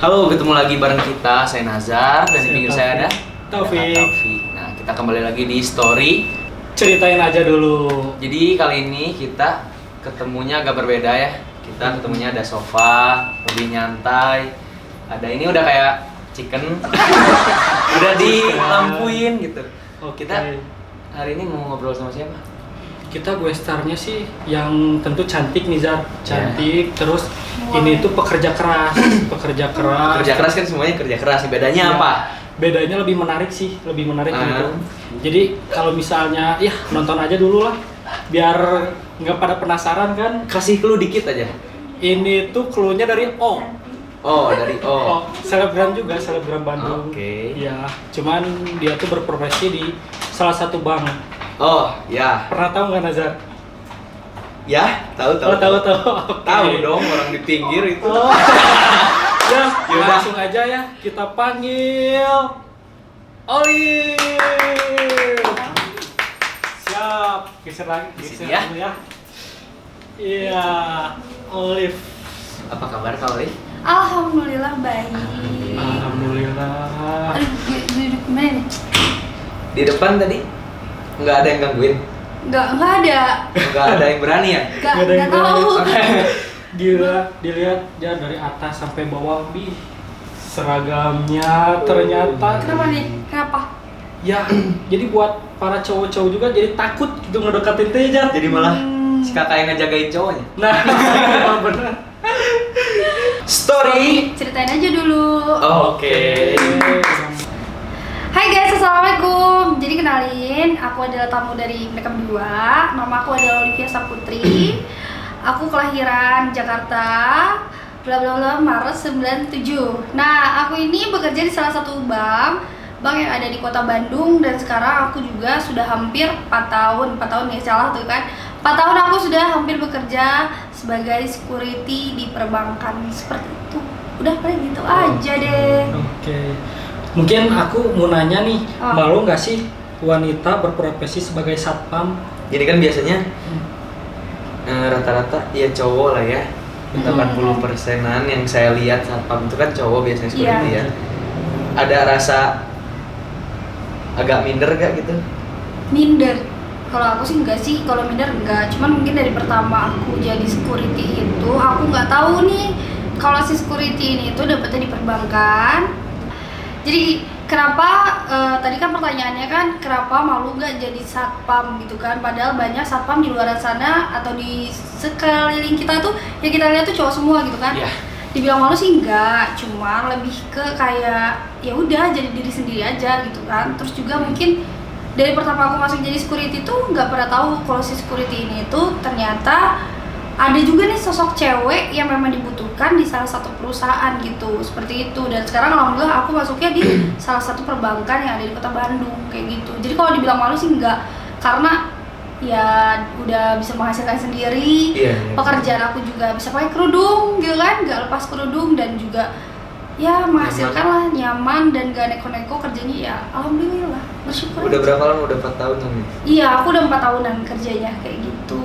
Halo, ketemu lagi bareng kita, saya Nazar dan di pinggir saya ada Taufik. Nah, kita kembali lagi di story. Ceritain aja dulu. Jadi kali ini kita ketemunya agak berbeda ya. Kita ketemunya ada sofa, lebih nyantai. Ada ini udah kayak chicken, udah dilampuin gitu. Oke. Kita hari ini mau ngobrol sama siapa? Kita gue starnya sih yang tentu cantik nih Zar. Cantik, terus ini tuh pekerja keras. Pekerja keras. Kerja keras kan semuanya kerja keras. Bedanya Ya, apa? bedanya lebih menarik sih, lebih menarik gitu. Jadi kalau misalnya, ya nonton aja dulu lah, biar nggak pada penasaran kan. Kasih clue dikit aja. Ini tuh clue-nya dari O. Oh, dari O. Selebgram juga, selebgram Bandung. Oke. Ya, cuman dia tuh berprofesi di salah satu bank. Oh, ya. Pernah tahu nggak Nazar? Ya, tahu. Tahu. Oke. Tahu dong orang di pinggir itu. Oh. Ya, Yaudah. langsung aja ya kita panggil Olive. Siap, geser lagi, Di geser sini ya. dulu ya. Iya, Olive. Apa kabar Kak Oli? Alhamdulillah baik. Alhamdulillah. Aduh, duduk gimana nih? Di depan tadi nggak ada yang gangguin, Nggak ada. nggak ada yang berani ya? Nggak tahu. Gila, dilihat ya dari atas sampai bawah, bi seragamnya ternyata. Kenapa nih? Kenapa? Ya, jadi buat para cowok-cowok juga jadi takut gitu ngedekatin Teja. Jadi malah si kakak yang ngejagain cowoknya. Nah, bener. Story. Ceritain aja dulu. Oke. Hai guys, assalamualaikum. Jadi kenalin, aku adalah tamu dari mereka berdua. Nama aku adalah Olivia Saputri. Aku kelahiran Jakarta, bla bla bla, Maret 97. Nah, aku ini bekerja di salah satu bank yang ada di kota Bandung, dan sekarang aku juga sudah hampir 4 tahun ya, salah tuh kan. 4 tahun aku sudah hampir bekerja sebagai security di perbankan, seperti itu. Udah paling gitu aja deh. Oke. Mungkin aku mau nanya nih, malu nggak sih wanita berprofesi sebagai satpam? Jadi kan biasanya rata-rata ya cowok lah ya. 80%-an yang saya lihat satpam itu kan cowok biasanya seperti Iya. ya. Ada rasa agak minder gak gitu? Minder? Kalau aku sih enggak sih, kalau minder enggak. Cuman mungkin dari pertama aku jadi security itu, aku nggak tahu nih kalau si security ini itu dapetnya di perbankan. Jadi kenapa tadi kan pertanyaannya kan kenapa malu nggak jadi satpam gitu kan? Padahal banyak satpam di luar sana atau di sekeliling kita tuh yang kita lihat tuh cowok semua gitu kan? Iya. Dibilang malu sih enggak, cuma lebih ke kayak ya udah jadi diri sendiri aja gitu kan. Terus juga mungkin dari pertama aku masuk jadi security tuh nggak pernah tahu kalau si security ini tuh ternyata ada juga nih sosok cewek yang memang dibutuhkan di salah satu perusahaan gitu, seperti itu. Dan sekarang alhamdulillah aku masuknya di salah satu perbankan yang ada di kota Bandung kayak gitu. Jadi kalau dibilang malu sih enggak, karena ya udah bisa menghasilkan sendiri. Iya. Pekerjaan aku juga bisa pakai kerudung gitu kan, nggak lepas kerudung, dan juga ya menghasilkan lah, nyaman dan gak neko-neko kerjanya, ya alhamdulillah, bersyukur Udah aja. berapa lama? Udah 4 tahun kan? Iya, aku udah 4 tahunan kerjanya kayak gitu.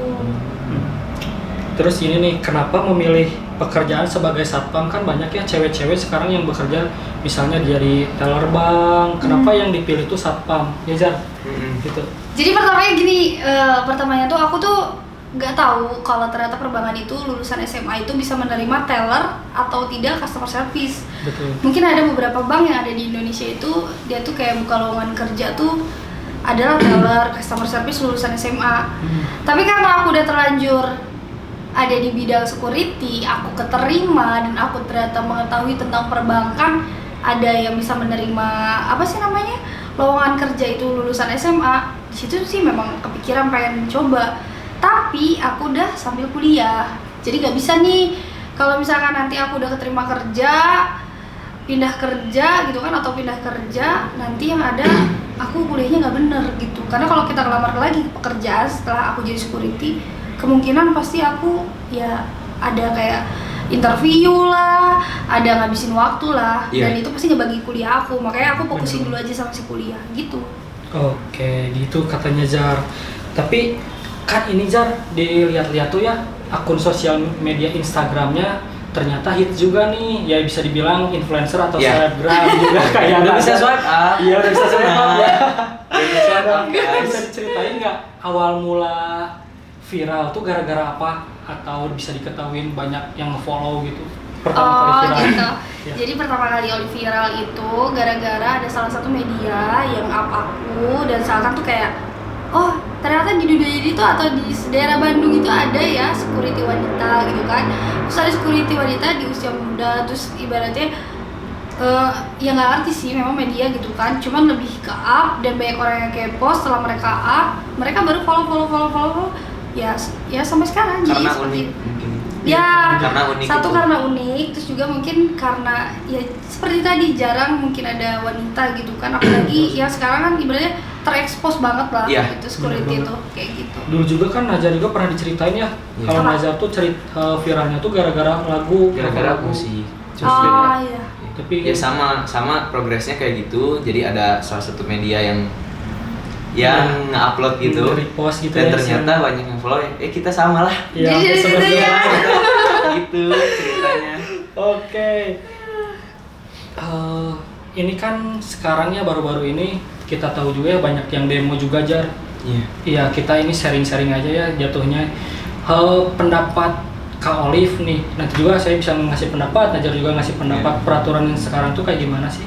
Terus ini nih, kenapa memilih pekerjaan sebagai satpam? Kan banyak ya cewek-cewek sekarang yang bekerja misalnya jadi teller bank. Kenapa yang dipilih tuh satpam? Ya Zar, gitu. Jadi pertamanya gini, pertamanya tuh aku tuh nggak tahu kalau ternyata perbankan itu lulusan SMA itu bisa menerima teller atau tidak customer service. Betul. Mungkin ada beberapa bank yang ada di Indonesia itu dia tuh kayak buka lowongan kerja tuh adalah teller, customer service lulusan SMA. Tapi karena aku udah terlanjur ada di bidang security, aku keterima dan aku ternyata mengetahui tentang perbankan, ada yang bisa menerima apa sih namanya, lowongan kerja itu lulusan SMA. Di situ sih memang kepikiran pengen coba. Tapi aku udah sambil kuliah, jadi nggak bisa nih kalau misalkan nanti aku udah keterima kerja, pindah kerja gitu kan, atau pindah kerja nanti yang ada aku kuliahnya nggak bener gitu. Karena kalau kita ngelamar lagi pekerjaan setelah aku jadi security, kemungkinan pasti aku ya ada kayak interview lah, ada ngabisin waktu lah, dan itu pasti ngebagi kuliah aku. Makanya aku fokusin dulu aja sama si kuliah gitu. Oke, gitu katanya Zar. Tapi kan ini Zar, dilihat-lihat tuh ya akun sosial media Instagramnya ternyata hits juga nih, ya bisa dibilang influencer atau Iya. selebgram juga kayak Udah ada- bisa swipe up. Iya udah bisa swipe up ya. Bisa dong, Bisa guys. diceritain nggak awal mula viral tuh gara-gara apa, atau bisa diketahuin banyak yang follow gitu pertama kali Oh viral? gitu. Ya. Jadi pertama kali Oli viral itu gara-gara ada salah satu media yang up aku dan misalkan tuh kayak, oh ternyata di dunia ini tuh atau di daerah Bandung itu ada ya security wanita gitu kan. Terus ada security wanita di usia muda, terus ibaratnya ya nggak arti sih memang media gitu kan, cuman lebih ke up dan banyak orang yang kepo. Setelah mereka up, mereka baru follow ya sampai sekarang. Jadi Karena seperti unik itu. mungkin. Ya, Karena unik satu itu. karena unik, terus juga mungkin karena ya seperti tadi jarang mungkin ada wanita gitu kan, apalagi ya sekarang kan ibaratnya terekspos banget lah Iya, gitu security bener itu kayak gitu. Dulu juga kan Nazar juga pernah diceritain ya, Iya. kalau Apa? Nazar tuh viralnya tuh gara-gara lagu. Gara-gara musik. Terus Oh beda. iya. Tapi Ya sama progresnya kayak gitu. Jadi ada salah satu media yang nge-upload gitu. repost gitu Dan ya, ternyata banyak yang follow. Kita sama lah. ya, Jadi sebenarnya. ya. Gitu ceritanya. Oke. Ini kan sekarang ya baru-baru ini kita tahu juga ya banyak yang demo juga, Jar. Iya. Iya, kita ini sharing-sharing aja ya jatuhnya. Pendapat Kak Olive nih, nanti juga saya bisa ngasih pendapat, Najar juga ngasih pendapat. Iya. Peraturan yang sekarang tuh kayak gimana sih?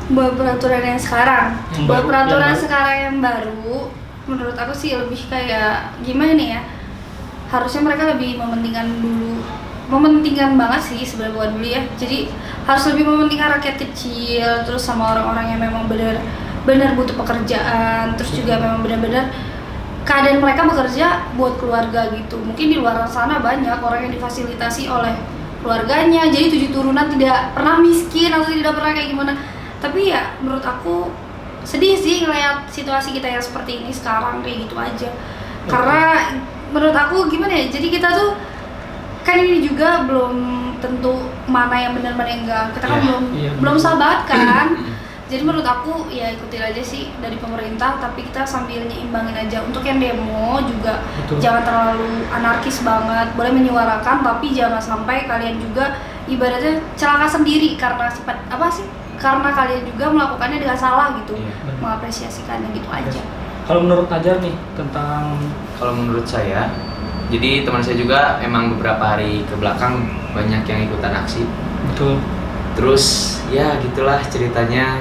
Buat peraturan yang sekarang, Yang buat baru, peraturan yang baru. sekarang yang baru, menurut aku sih lebih kayak gimana nih ya? Harusnya mereka lebih mementingkan banget sih sebenarnya, bukan dulu ya. Jadi harus lebih mementingkan rakyat kecil, terus sama orang-orang yang memang benar butuh pekerjaan, terus juga memang benar-benar keadaan mereka bekerja buat keluarga gitu. Mungkin di luar sana banyak orang yang difasilitasi oleh keluarganya, jadi 7 turunan tidak pernah miskin atau tidak pernah kayak gimana. Tapi ya menurut aku sedih sih ngeliat situasi kita yang seperti ini sekarang kayak gitu aja. Karena menurut aku gimana ya, jadi kita tuh kan ini juga belum tentu mana yang benar mana yang enggak. Kita kan Iya, iya, belum benar. sahabat kan. Jadi menurut aku ya ikutin aja sih dari pemerintah, tapi kita sambil nyimbangin aja. Untuk yang demo juga Betul. jangan terlalu anarkis banget, boleh menyuarakan tapi jangan sampai kalian juga ibaratnya celaka sendiri karena sifat apa sih? Karena kalian juga melakukannya dengan salah gitu. Iya, benar. Mengapresiasikannya gitu aja. Kalau menurut Najar nih tentang Kalau menurut saya, jadi teman saya juga emang beberapa hari ke belakang banyak yang ikutan aksi. betul Terus ya gitulah ceritanya,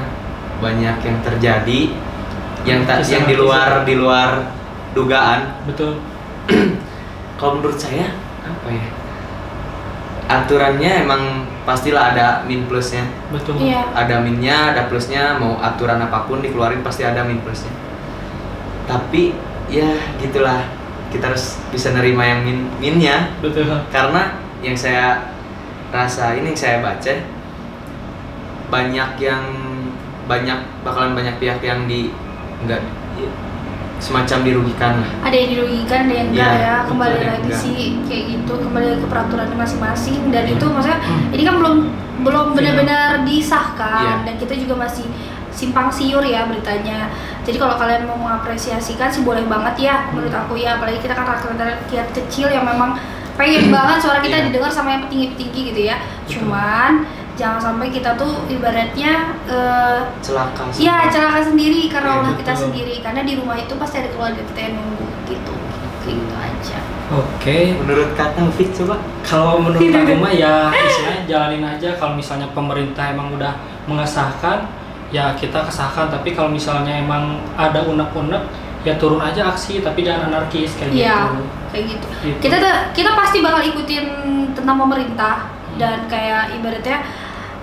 banyak yang terjadi yang Kisah di luar dugaan. betul Kalau menurut saya apa ya? Aturannya emang pastilah ada min plusnya. betul Iya. Ada minnya, ada plusnya, mau aturan apapun dikeluarin pasti ada min plusnya. Tapi ya gitulah, kita harus bisa nerima yang minnya. betul Karena yang saya rasain, yang saya baca, bakalan banyak pihak yang semacam dirugikan lah. Ada yang dirugikan, ada yang enggak Iya, ya. Kembali betul, ada yang lagi enggak. sih kayak gitu, kembali lagi ke peraturannya masing-masing. Dan itu maksudnya Hmm. ini kan belum Final. benar-benar disahkan. Iya. Dan kita juga masih simpang siur ya beritanya. Jadi kalau kalian mau mengapresiasikan sih boleh banget ya menurut aku ya. Apalagi kita kan rakyat kecil yang memang pengen banget suara kita Iya. didengar sama yang petinggi-petinggi gitu ya. Betul. Cuman jangan sampai kita tuh ibaratnya Celaka. ya celaka sendiri karena Iya, ulah kita betul. sendiri, karena di rumah itu pasti ada keluarga kita yang nunggu gitu, kayak gitu aja. oke. Menurut kata Taufik coba. Kalau menurut aku mah ya istilahnya jalanin aja. Kalau misalnya pemerintah emang udah mengesahkan, ya kita kesahkan. Tapi kalau misalnya emang ada unek-unek, ya turun aja aksi. Tapi jangan anarkis kayak Iya, gitu. kayak gitu. Gitu. Kita pasti bakal ikutin tentang pemerintah dan kayak ibaratnya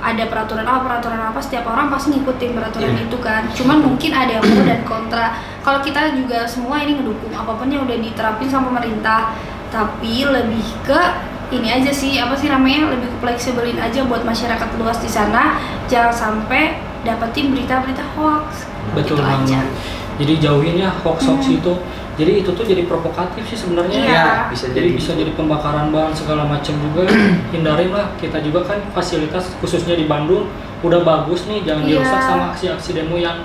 ada peraturan apa setiap orang pasti ngikutin peraturan Iya. itu kan. Cuman mungkin ada yang pro dan kontra. Kalau kita juga semua ini ngedukung apapun yang udah diterapin sama pemerintah, tapi lebih ke ini aja sih, apa sih namanya, lebih ke fleksibelin aja buat masyarakat luas di sana, jangan sampai dapetin berita-berita hoax. Betul gitu banget. aja. Jadi jauhin ya hoax-hoax itu. Jadi itu tuh jadi provokatif sih sebenarnya. Iya. Ya, bisa Jadi jadi. bisa jadi pembakaran bahan segala macam juga. Hindarin lah. Kita juga kan fasilitas khususnya di Bandung udah bagus nih, jangan Iya. dirusak sama aksi-aksi demo yang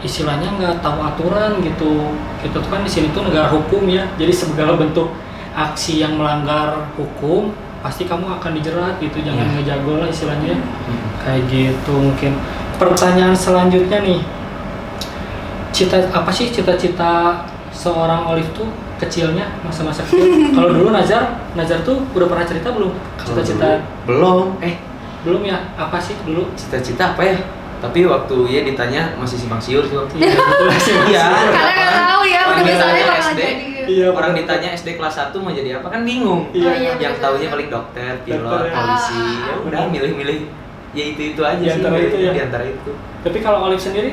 istilahnya nggak tahu aturan gitu. Kita tuh kan di sini tuh negara hukum ya. Jadi segala bentuk aksi yang melanggar hukum pasti kamu akan dijerat gitu, jangan Iya. ngejago lah istilahnya. Kayak gitu mungkin. Pertanyaan selanjutnya nih, apa sih cita-cita seorang Olive tuh kecilnya, masa-masa kecil? Kalau dulu Nazar tuh udah pernah cerita belum? Cita-cita belum. belum ya? Apa sih dulu? Cita-cita apa ya? Tapi waktu ya ditanya masih simpang siur sih waktu. Iya, betul sih. Iya. Karena nggak tahu ya, Orang udah besarnya ditanya bakal SD. jadi. Iya, Orang betul. ditanya SD kelas 1 mau jadi apa kan bingung. Iya. Oh, iya, Yang betul. taunya paling dokter, pilot, Dokter, ya. polisi. Ya Ah. udah milih-milih ya itu aja Di sih. antara itu ya? Di antara itu. Tapi kalau Olive sendiri,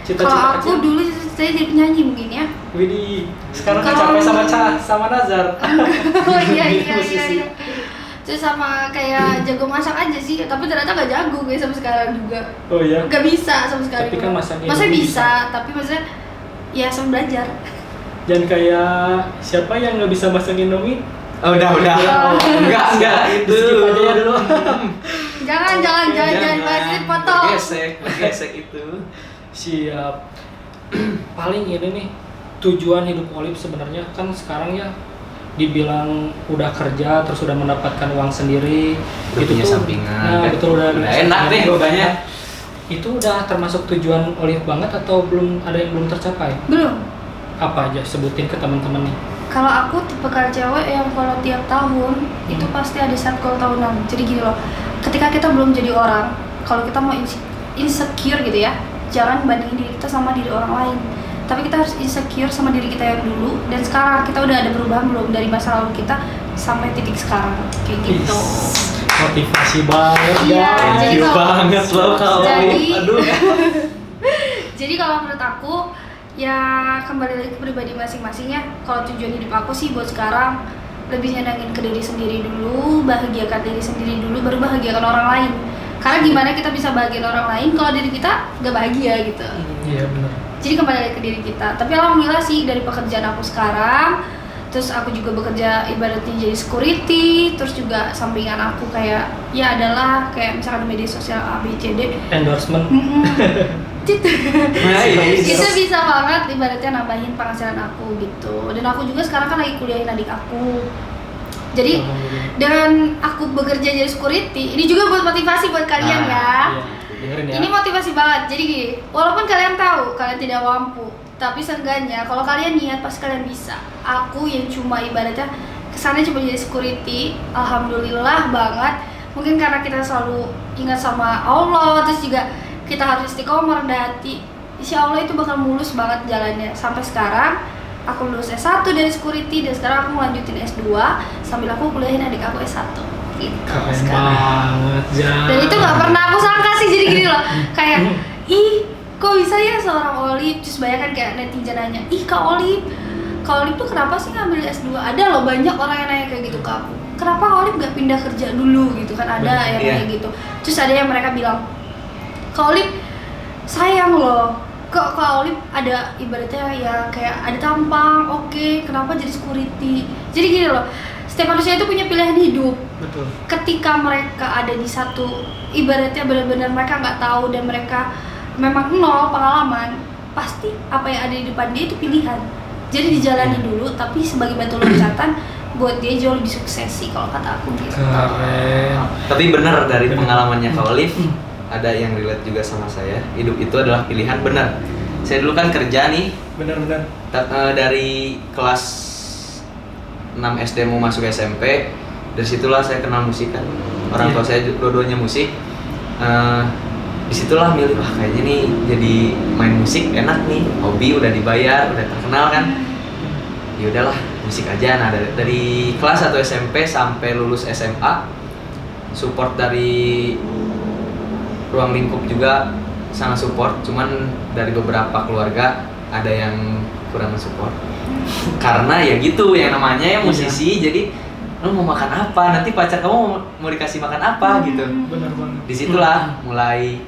cita-cita Kalau kecil? aku dulu saya jadi penyanyi mungkin ya. Widih, sekarang Kalau- capek sama Nazar. Oh iya iya Musisi. iya. Iya. Terus sama kayak jago masak aja sih, tapi ternyata nggak jago guys sampai sekarang juga. Oh iya. Nggak bisa sama sekali. Tapi kan masaknya Maksudnya Indomie bisa, tapi maksudnya ya sama belajar. Jangan kayak siapa yang nggak bisa masak Indomie? Oh, udah. Oh. Enggak itu. Skip aja ya dulu. Jangan bahas ini potong. Gesek itu. Siap. Paling ini nih tujuan hidup Olive sebenarnya kan sekarang ya dibilang udah kerja terus udah mendapatkan uang sendiri, Udah punya sampingan, nah kan? betul udah Udah punya enak sampingan deh juga. pokoknya. Itu udah termasuk tujuan Olive banget atau belum, ada yang belum tercapai? Belum. Apa aja sebutin ke teman-teman nih. Kalau aku tipe cewek yang kalau tiap tahun itu pasti ada set goal tahunan. Jadi gini loh, ketika kita belum jadi orang, kalau kita mau insecure gitu ya, jangan bandingin diri kita sama diri orang lain. Tapi kita harus insecure sama diri kita yang dulu. Dan sekarang kita udah ada perubahan belum dari masa lalu kita sampai titik sekarang kayak gitu. Motivasi banget Iya, guys. jadi kalau- banget loh kalau Jadi- aduh. Jadi kalau menurut aku ya kembali lagi ke pribadi masing-masing ya. Kalau tujuan hidup aku sih buat sekarang lebih nyenengin ke diri sendiri dulu, bahagiakan diri sendiri dulu, baru bahagiakan orang lain. Karena gimana kita bisa bahagiain orang lain kalau diri kita gak bahagia gitu. Iya benar. Jadi kembali lagi ke diri kita. Tapi alhamdulillah sih dari pekerjaan aku sekarang, terus aku juga bekerja ibaratnya jadi security, terus juga sampingan aku kayak ya adalah kayak misalkan di media sosial ABCD. Endorsement. Gitu. Nice. Itu bisa banget ibaratnya nambahin penghasilan aku gitu. Dan aku juga sekarang kan lagi kuliahin adik aku. Jadi Alhamdulillah. dengan aku bekerja jadi security, ini juga buat motivasi buat kalian Nah, ya. Iya, dengerin ya. Ini motivasi banget. Jadi gini, walaupun kalian tahu kalian tidak mampu, tapi seenggaknya kalau kalian niat pasti kalian bisa. Aku yang cuma ibaratnya kesannya cuma jadi security, alhamdulillah banget. Mungkin karena kita selalu ingat sama Allah, terus juga kita harus istiqomah rendah hati. Insya Allah itu bakal mulus banget jalannya. Sampai sekarang aku lulus S1 dari security dan sekarang aku lanjutin S2 sambil aku kuliahin adik aku S1 gitu Keren sekarang. banget, Jan. Dan itu nggak pernah aku sangka sih, jadi gini loh, kayak ih kok bisa ya seorang Olive, terus banyak kan kayak netizen nanya, ih Kak Olive tuh kenapa sih ngambil S2? Ada loh banyak orang yang nanya kayak gitu ke aku, kenapa Kak Olive gak pindah kerja dulu gitu kan, ada yang Iya. kayak gitu. Terus ada yang mereka bilang, Kak Olive sayang loh, kok Kak Olive ada ibaratnya ya kayak ada tampang, oke, kenapa jadi security? Jadi gini loh, setiap manusia itu punya pilihan hidup. Betul. Ketika mereka ada di satu ibaratnya benar-benar mereka nggak tahu dan mereka memang nol pengalaman, pasti apa yang ada di depan dia itu pilihan. Jadi dijalani dulu, tapi sebagai batu loncatan buat dia jauh lebih sukses sih kalau kata aku gitu. Keren. Tapi benar dari Benar. pengalamannya Kak Olive, Hmm. ada yang relate juga sama saya. Hidup itu adalah pilihan, benar. Saya dulu kan kerja nih Benar-benar. dari kelas 6 SD mau masuk SMP. Dari situlah saya kenal musik kan. Orang Iya. tua saya dua-duanya musik. Disitulah milih, wah kayaknya nih jadi main musik enak nih, hobi udah dibayar, udah terkenal kan. Ya udahlah, musik aja. Nah, dari kelas 1 SMP sampai lulus SMA, support dari ruang lingkup juga sangat support, cuman dari beberapa keluarga ada yang kurang support. Karena ya gitu, yang namanya ya musisi, jadi lu mau makan apa, nanti pacar kamu mau dikasih makan apa gitu. Benar banget. Disitulah mulai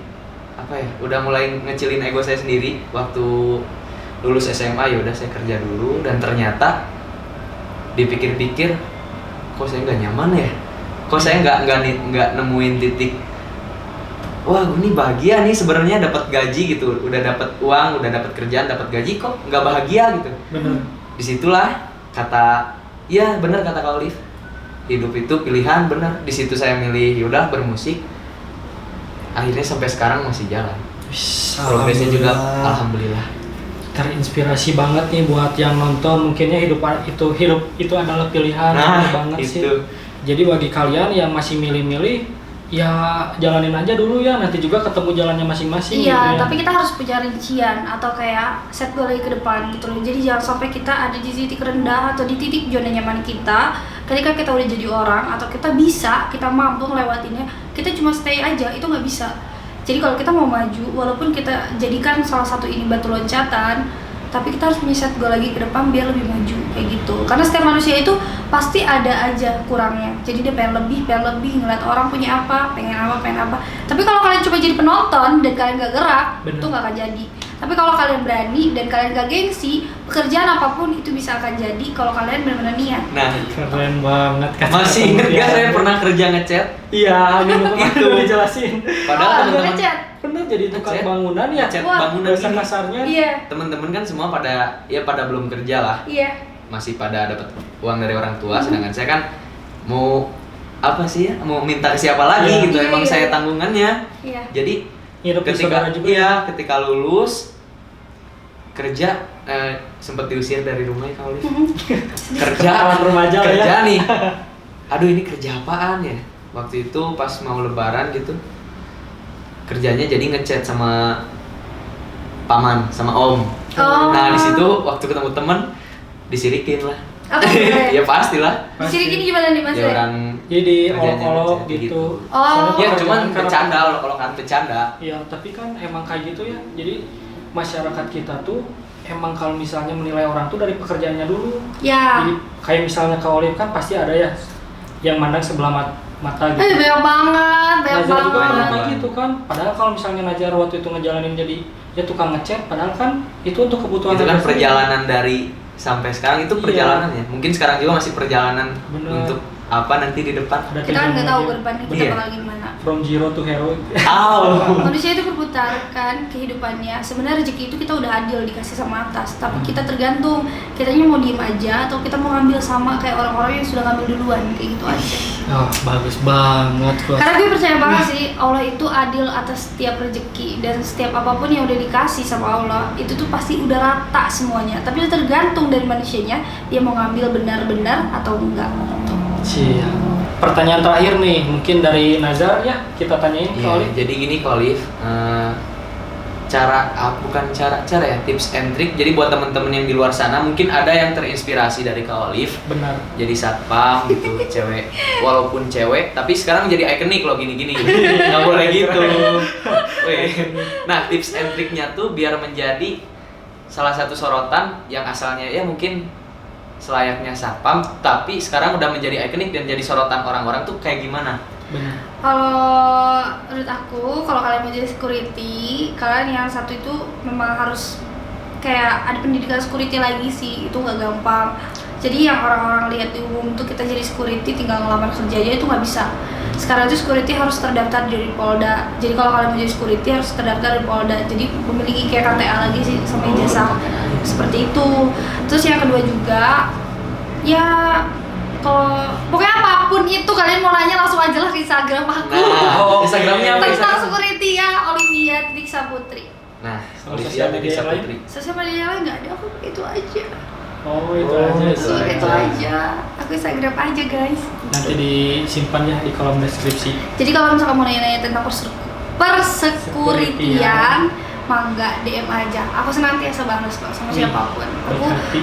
apa ya, udah mulai ngecilin ego saya sendiri. Waktu lulus SMA ya udah saya kerja dulu, dan ternyata dipikir-pikir kok saya nggak nyaman ya, kok saya nggak nemuin titik, wah gue nih bahagia nih sebenarnya, dapat gaji gitu, udah dapat uang, udah dapat kerjaan, dapat gaji, kok nggak bahagia gitu. Benar. Disitulah kata, ya benar kata Kak Olive, hidup itu pilihan, bener. Di situ saya milih yaudah bermusik. Akhirnya sampai sekarang masih jalan. Progresnya juga alhamdulillah. Terinspirasi banget nih buat yang nonton. Mungkinnya hidup itu adalah pilihan. Nah, banget itu. sih. Jadi bagi kalian yang masih milih-milih, ya jalanin aja dulu ya, nanti juga ketemu jalannya masing-masing. Iya, gitu ya. tapi kita harus punya rincian atau kayak set goal lagi ke depan gitu loh. Jadi jangan sampai kita ada di titik rendah atau di titik zona nyaman kita. Ketika kita udah jadi orang atau kita bisa, kita mampu ngelewatinnya, kita cuma stay aja, itu nggak bisa. Jadi kalau kita mau maju, walaupun kita jadikan salah satu ini batu loncatan, tapi kita harus punya set goal lagi ke depan biar lebih maju kayak gitu. Karena setiap manusia itu pasti ada aja kurangnya. Jadi dia pengen lebih ngeliat orang punya apa, pengen apa. Tapi kalau kalian cuma jadi penonton dan kalian gak gerak, Bener. itu gak akan jadi. Tapi kalau kalian berani dan kalian gak gengsi, pekerjaan apapun itu bisa akan jadi kalau kalian benar-benar niat. Nah, Keren banget kan. masih inget gak saya pernah kerja ngecat? Iya, minggu kemarin Itu. dijelasin. Padahal Oh, teman-teman ngecat. Bener jadi tukang Ngecat. bangunan ya. Ngecat Wah, bangunan Bahasa ini. kasarnya. Iya, Teman-teman kan semua pada belum kerja lah. iya. Masih pada dapat uang dari orang tua, sedangkan saya kan mau apa sih ya, mau minta ke siapa lagi Iya. gitu, Iya, emang iya. saya tanggungannya. Iya. Jadi Hidup di saudara juga. iya, ketika lulus kerja sempat diusir dari rumah ya Kak Olive. Kerja Kepala remaja lah ya. kerja nih. Aduh, ini kerja apaan ya? Waktu itu pas mau lebaran gitu, kerjanya jadi ngechat sama paman sama om. Oh. Nah, di situ waktu ketemu temen disirikin lah. Apa sebenarnya? Ya pastilah. Di sini gini gimana nih Mas? Ya orang Jadi kerjanya olok-olok ngechat gitu. Oh. Soalnya ya pekerjaan cuman karena- bercanda, kalau kan bercanda. Iya, tapi kan emang kayak gitu ya. Jadi masyarakat kita tuh emang kalau misalnya menilai orang tuh dari pekerjaannya dulu. Ya. Jadi kayak misalnya Kak Olive kan pasti ada ya yang mandang sebelah mata gitu. Banyak banget. Najar juga pernah banget. kayak gitu kan. Padahal kalau misalnya Najar waktu itu ngejalanin jadi ya tukang ngecat, padahal kan itu untuk kebutuhan Itu kan Najar sendiri. perjalanan dari sampai sekarang itu Iya. perjalanan ya. Mungkin sekarang juga masih perjalanan Bener. untuk apa nanti di depan. Ada Kita kan nggak tahu tujuannya ke depan kita Iya. bakal gimana. from zero to hero. Manusia itu berputar kan kehidupannya. Sebenarnya rezeki itu kita udah adil dikasih sama atas, tapi kita tergantung kitanya mau diem aja atau kita mau ngambil sama kayak orang-orang yang sudah ngambil duluan kayak gitu aja. Oh, bagus banget kok. Karena gue percaya banget sih Allah itu adil atas setiap rezeki dan setiap apapun yang udah dikasih sama Allah itu tuh pasti udah rata semuanya. Tapi tergantung dari manusianya dia mau ngambil benar-benar atau enggak. Gitu. Siap. Pertanyaan terakhir nih, mungkin dari Nazar ya kita tanyain ke Iya, Olive. jadi gini Kak Olive, bukan cara ya, tips and trick. Jadi buat temen-temen yang di luar sana mungkin ada yang terinspirasi dari Kak Olive. Benar. Jadi satpam gitu, cewek, walaupun cewek, tapi sekarang jadi ikonik loh gini-gini. Nggak boleh gitu. Weh. Nah, tips and triknya tuh biar menjadi salah satu sorotan yang asalnya ya mungkin selayaknya satpam, tapi sekarang udah menjadi ikonik dan jadi sorotan orang-orang tuh kayak gimana? Benar. Kalau menurut aku, kalau kalian mau jadi security, kalian yang satu itu memang harus kayak ada pendidikan security lagi sih, itu nggak gampang. Jadi yang orang-orang lihat di umum tuh kita jadi security tinggal ngelamar kerja aja itu nggak bisa. Sekarang tuh security harus terdaftar dari Polda. Jadi kalau kalian mau jadi security harus terdaftar dari Polda. Jadi memiliki kayak KTA lagi sih sama ijazah seperti itu. Terus yang kedua juga, ya kalau pokoknya apapun itu kalian mau nanya langsung aja lah ke Instagram aku. Nah, Instagramnya apa? Tentang Instagram? security ya, Olivia Titik Saputri. Nah, Kalau Olivia sosial Titik media lain? Saputri. Sosial media lain nggak ada, aku itu aja. Oh, itu Oh, aja. itu aja. Itu aja. Aku Instagram aja guys. Nanti disimpan ya di kolom deskripsi. Jadi kalau misalkan mau nanya-nanya tentang persekuritian, mangga DM aja. Aku senantiasa balas kok sama siapapun.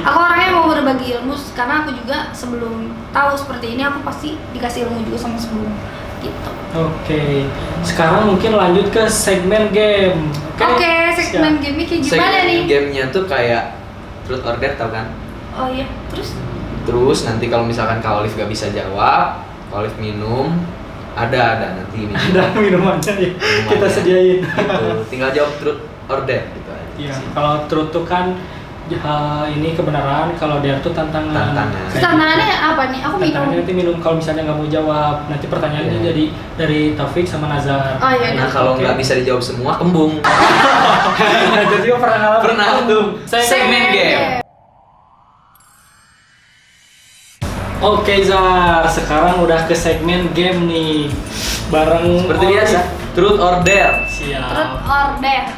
Aku orangnya mau berbagi ilmu karena aku juga sebelum tahu seperti ini aku pasti dikasih ilmu juga sama sebelum gitu. Oke. Sekarang mungkin lanjut ke segmen game. Oke, segmen game kayak gimana Segmen nih? gamenya tuh kayak truth or dare, tau kan? Oh iya, terus Terus nanti kalau misalkan Kak Olive gak bisa jawab, Kak Olive minum, ada nanti minum. Ada minumannya ya. Kita Minumannya. sediain. Gitu. Tinggal jawab truth or dare gitu aja. Iya, kalau truth tuh kan ini kebenaran, kalau dare tuh tantangan. Tantangan. Kayak tantangannya gitu. apa nih? Aku minum. Tantangannya nanti minum kalau misalnya nggak mau jawab. Nanti pertanyaannya Iya. jadi dari Taufik sama Nazar. Oh iya. Nah kalau nggak bisa dijawab semua, kembung. Nazar juga pernah ngalamin. Pernah tuh. Segmen game. Oke Zar, sekarang udah ke segmen game nih. Bareng Seperti Olive. biasa, truth or dare. Siap. Truth or dare.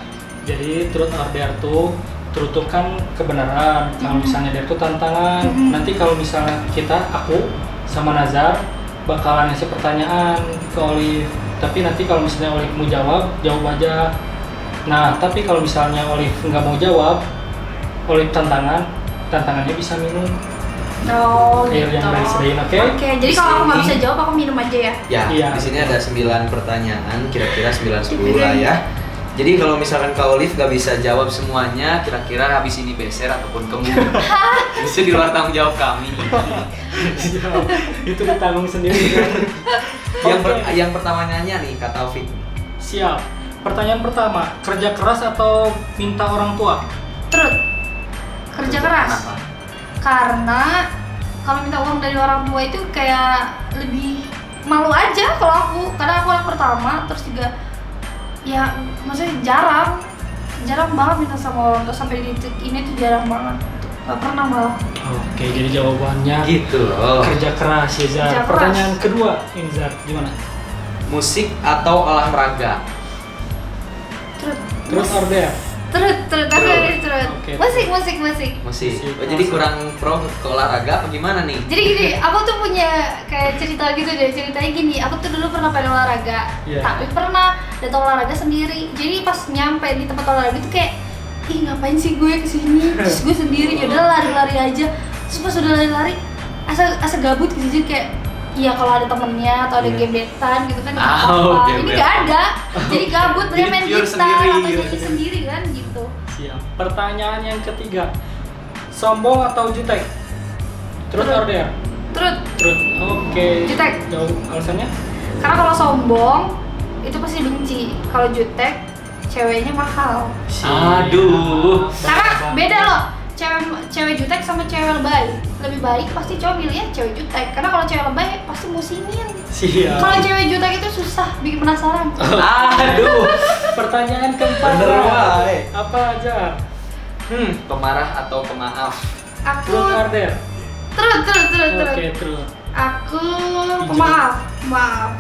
Jadi truth or dare tuh truth tuh kan kebenaran. Kalau misalnya dare tuh tantangan. Nanti kalau misalnya aku sama Nazar bakalan ngasih pertanyaan ke Olive. Tapi nanti kalau misalnya Olive mau jawab aja. Nah, tapi kalau misalnya Olive nggak mau jawab, Olive tantangannya bisa minum Oh, air gitu. yang dari sedain, oke? Oke, jadi kalau aku nggak bisa jawab, aku minum aja ya. Ya, Iya. di sini ada 9 pertanyaan, kira-kira 9-10 lah ya. Jadi kalau misalkan Kak Olive gak bisa jawab semuanya, kira-kira habis ini beser ataupun kemu. Itu di luar tanggung jawab kami. Siap. Itu ditanggung sendiri kan? Yang pertama nanya nih Kak Taufik. Siap. Pertanyaan pertama, kerja keras atau minta orang tua? Truth. Kerja keras. Kenapa? Karena kalau minta uang dari orang tua itu kayak lebih malu aja kalau aku, karena aku anak pertama, terus juga ya maksudnya jarang banget minta sama orang tua, sampai di titik ini tuh jarang banget, nggak pernah malah. Oke, jadi jawabannya Gitu loh. kerja keras ya Zar. Kerja keras. Pertanyaan kedua, ini Zar, gimana? Musik atau olahraga? Terus or dare? Truth. Oke. Musik. Musik. Oh, jadi kurang pro ke olahraga apa gimana nih? Jadi gini, aku tuh punya kayak cerita gitu deh. Ceritanya gini, aku tuh dulu pernah pengen olahraga, Iya. tapi pernah datang olahraga sendiri. Jadi pas nyampe di tempat olahraga itu kayak, ih ngapain sih gue kesini? Terus gue sendiri, yaudah lari-lari aja. Terus pas udah lari-lari, asa gabut gitu, jadi kayak, iya kalau ada temennya atau ada Iya. gebetan gitu kan, nggak Oh, apa-apa. Ini gebetan. nggak ada, jadi gabut, Jadi dia main pure gitar sendiri, atau gitu. nyanyi sendiri kan gitu. Siap. Pertanyaan yang ketiga, sombong atau jutek? Truth or dare? Truth. Truth. Oke. Jutek. Jauh alasannya? Karena kalau sombong itu pasti benci. Kalau jutek, ceweknya mahal. Aduh. Karena beda loh, cewek jutek sama cewek lebay. Lebih baik pasti cowok milihnya cewek jutek. Karena kalau cewek lebay pasti musingin. Siap. Kalau cewek jutek itu susah, bikin penasaran. Aduh. Pertanyaan keempat. Bener wae. Apa aja? Pemarah atau pemaaf? Aku Truth or dare? terus. Oke, truth. Aku pemaaf.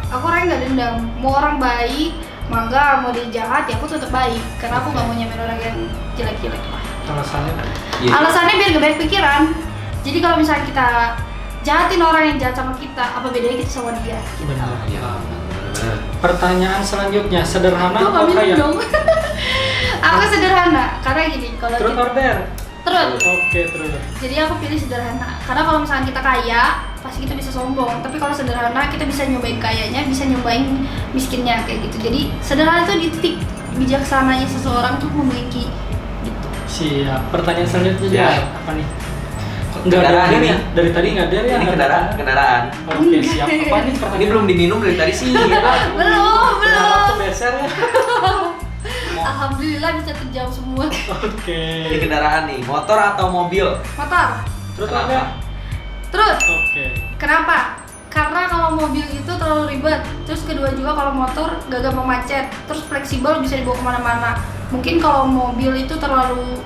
Aku orang nggak dendam. Mau orang baik, mangga mau dia jahat ya aku tetap baik. Karena aku nggak mau nyamin orang yang jelek-jelek. Alasannya? Iya. Alasannya biar gak banyak pikiran. Jadi kalau misalnya kita jahatin orang yang jahat sama kita, apa bedanya kita sama dia? Benar. Iya, benar. Pertanyaan selanjutnya, sederhana Aku atau nggak minum kaya? dong. Aku sederhana, karena gini kalau Truth or dare? terus. Oke, truth. Jadi aku pilih sederhana. Karena kalau misalnya kita kaya, pasti kita bisa sombong. Tapi kalau sederhana, kita bisa nyobain kayanya, bisa nyobain miskinnya kayak gitu. Jadi sederhana itu di titik bijaksananya seseorang tuh memiliki gitu. Siap. Pertanyaan selanjutnya Ya. Jar. Apa nih? Nggak Kendaraan ada ini. ya? Dari tadi nggak ada ya? Ini kendaraan. Oke, siap. Apa nih pertanyaan? Ini belum diminum dari tadi sih. Belum. Waktu beser ya? Alhamdulillah bisa terjawab semua. Oke. Ini kendaraan nih, motor atau mobil? Motor. Truth or Kenapa? dare? Terus, Oke. kenapa? Karena kalau mobil itu terlalu ribet. Terus kedua juga kalau motor gak gampang macet. Terus fleksibel, bisa dibawa kemana-mana. Mungkin kalau mobil itu terlalu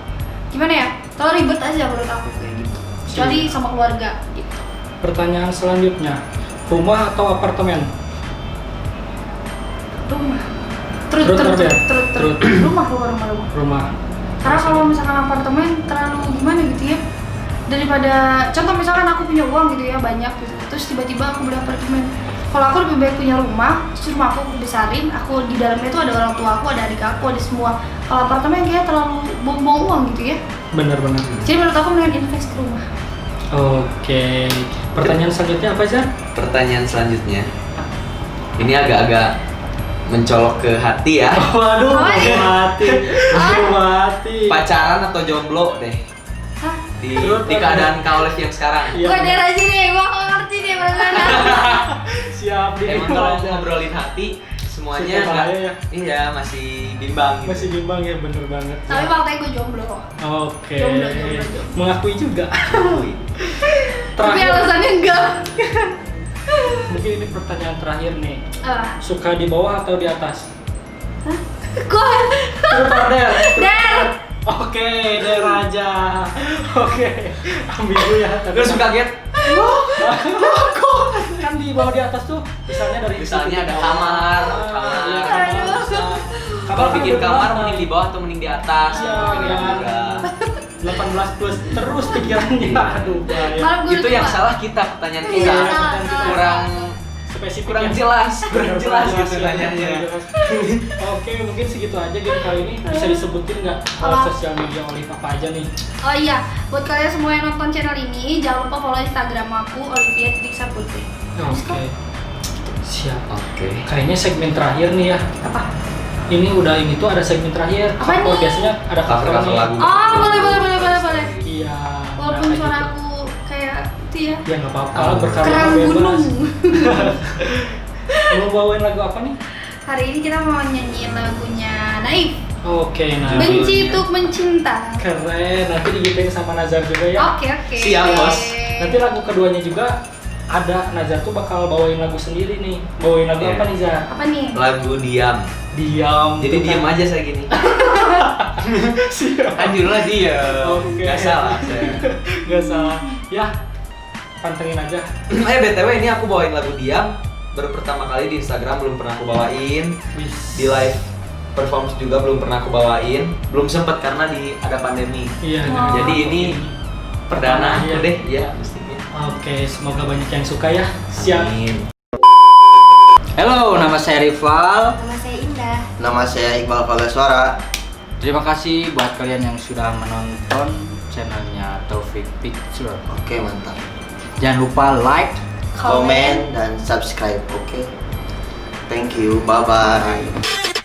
gimana ya? Terlalu ribet aja menurut aku kayak gitu. Kecuali sama keluarga gitu. Pertanyaan selanjutnya, rumah atau apartemen? Rumah. Truth or dare? Terus. Rumah. Rumah. Karena kalau misalkan apartemen terlalu gimana gitu ya, daripada contoh misalkan aku punya uang gitu ya banyak gitu, terus tiba-tiba aku beli apartemen. Kalau aku lebih baik punya rumah, terus rumah aku besarin, aku di dalamnya itu ada orang tua aku, ada adik aku, ada semua. Kalau apartemen kayak terlalu buang-buang uang gitu ya. Benar-benar. Jadi menurut aku mendingan invest ke rumah. Oke. Pertanyaan selanjutnya apa Jar? Pertanyaan selanjutnya. Ini agak-agak mencolok ke hati ya. Waduh, Apa nih? mati. Mati. Pacaran atau jomblo deh? Hah? Di keadaan Kak Olive yang sekarang. Iya. Gue daerah aja nih, gue gak ngerti nih perasaan. Siap di Emang kalau ngobrolin hati semuanya Suka bahaya nggak- ya? Iya masih bimbang gitu. Masih bimbang ya, bener banget. Tapi faktanya gue jomblo. Oke. Jomblo. Mengakui juga. Wih. Tapi Terakhir, alasannya enggak. mungkin ini pertanyaan terakhir nih. Suka Suka di bawah atau di atas? gue Truth or dare? Dare. Oke, dare aja. Oke. Ambigu ya. Lu suka get? Kan di bawah di atas tuh misalnya ada kamar. Iya, kamar bisa. Kalau bikin kan kamar berapa? mending di bawah atau mending di atas? Iya, Pilih iya. juga. 18 plus terus pikirannya. Aduh, bahaya. Malah gue Itu lupa. yang salah kita, pertanyaan Iya, kita. salah. Kurang Spesifik kurang ya. jelas gitu ya, nanyanya. kurang jelas. Oke, mungkin segitu aja game kali ini. Bisa disebutin nggak Apa? sosial media Olive apa aja nih? Oh iya, buat kalian semua yang nonton channel ini, jangan lupa follow Instagram aku Olivia.Saputri. Oke. Siap. Oke. Kayaknya segmen terakhir nih ya. Apa? Ini tuh ada segmen terakhir. Apa Kalau nih? biasanya ada Cover nih. lagu. Oh, boleh. Iya. Walaupun kayak suara gitu. aku kayak itu ya. Ya nggak apa-apa, Oh. berkarya Kerang bebas. gunung. Mau bawain lagu apa nih? Hari ini kita mau nyanyiin lagunya Naif. Oke, nah. Benci untuk mencinta. Keren, nanti digituin sama Nazar juga ya. Oke. Siap, Bos. Nanti lagu keduanya juga ada Nazar tuh bakal bawain lagu sendiri nih. Bawain lagu Iya. apa nih, Zar? Apa nih? Lagu diam. Diam. Jadi tuh diam kan. aja saya gini. Siap. Kan judulnya diam. Oke. Gak salah saya. Nggak salah. Ya, pantengin aja. BTW ini aku bawain lagu diam. Baru pertama kali di Instagram, belum pernah aku bawain. Di live performance juga belum pernah aku bawain. Belum sempet karena ada pandemi. Iya. Wow. Jadi ini perdana Iya. aku deh, ya mestinya. Oke, semoga banyak yang suka ya. Siap. Amin. Halo, nama saya Rival. Nama saya Indah. Nama saya Iqbal Pagaswara. Terima kasih buat kalian yang sudah menonton channelnya Taufik Picture. Oke, mantap. Jangan lupa like, Komen dan subscribe. Oke. Thank you. Bye bye.